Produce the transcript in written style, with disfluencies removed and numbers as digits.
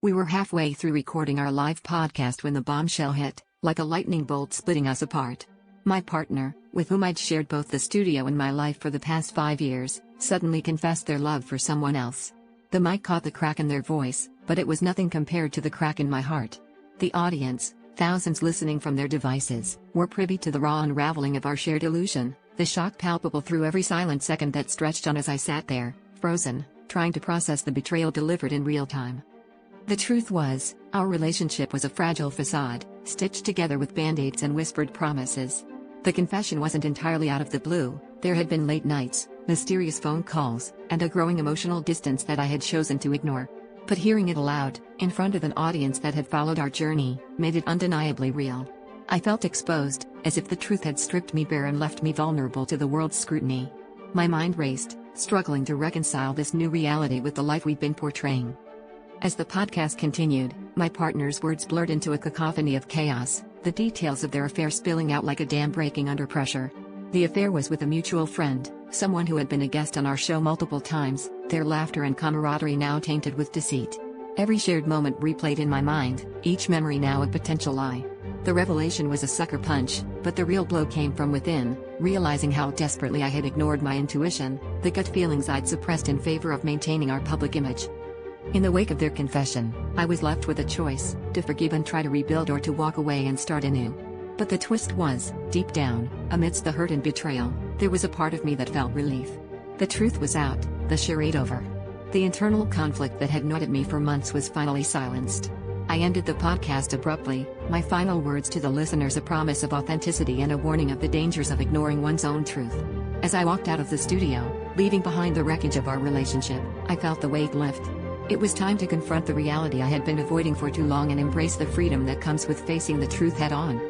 We were halfway through recording our live podcast when the bombshell hit, like a lightning bolt splitting us apart. My partner, with whom I'd shared both the studio and my life for the past 5 years, suddenly confessed their love for someone else. The mic caught the crack in their voice, but it was nothing compared to the crack in my heart. The audience, thousands listening from their devices, were privy to the raw unraveling of our shared illusion, the shock palpable through every silent second that stretched on as I sat there, frozen, trying to process the betrayal delivered in real time. The truth was, our relationship was a fragile facade, stitched together with band-aids and whispered promises. The confession wasn't entirely out of the blue. There had been late nights, mysterious phone calls, and a growing emotional distance that I had chosen to ignore. But hearing it aloud, in front of an audience that had followed our journey, made it undeniably real. I felt exposed, as if the truth had stripped me bare and left me vulnerable to the world's scrutiny. My mind raced, struggling to reconcile this new reality with the life we'd been portraying. As the podcast continued, my partner's words blurred into a cacophony of chaos, the details of their affair spilling out like a dam breaking under pressure. The affair was with a mutual friend, someone who had been a guest on our show multiple times, their laughter and camaraderie now tainted with deceit. Every shared moment replayed in my mind, each memory now a potential lie. The revelation was a sucker punch, but the real blow came from within, realizing how desperately I had ignored my intuition, the gut feelings I'd suppressed in favor of maintaining our public image. In the wake of their confession, I was left with a choice, to forgive and try to rebuild or to walk away and start anew. But the twist was, deep down, amidst the hurt and betrayal, there was a part of me that felt relief. The truth was out, the charade over. The internal conflict that had gnawed at me for months was finally silenced. I ended the podcast abruptly, my final words to the listeners a promise of authenticity and a warning of the dangers of ignoring one's own truth. As I walked out of the studio, leaving behind the wreckage of our relationship, I felt the weight lift. It was time to confront the reality I had been avoiding for too long and embrace the freedom that comes with facing the truth head on.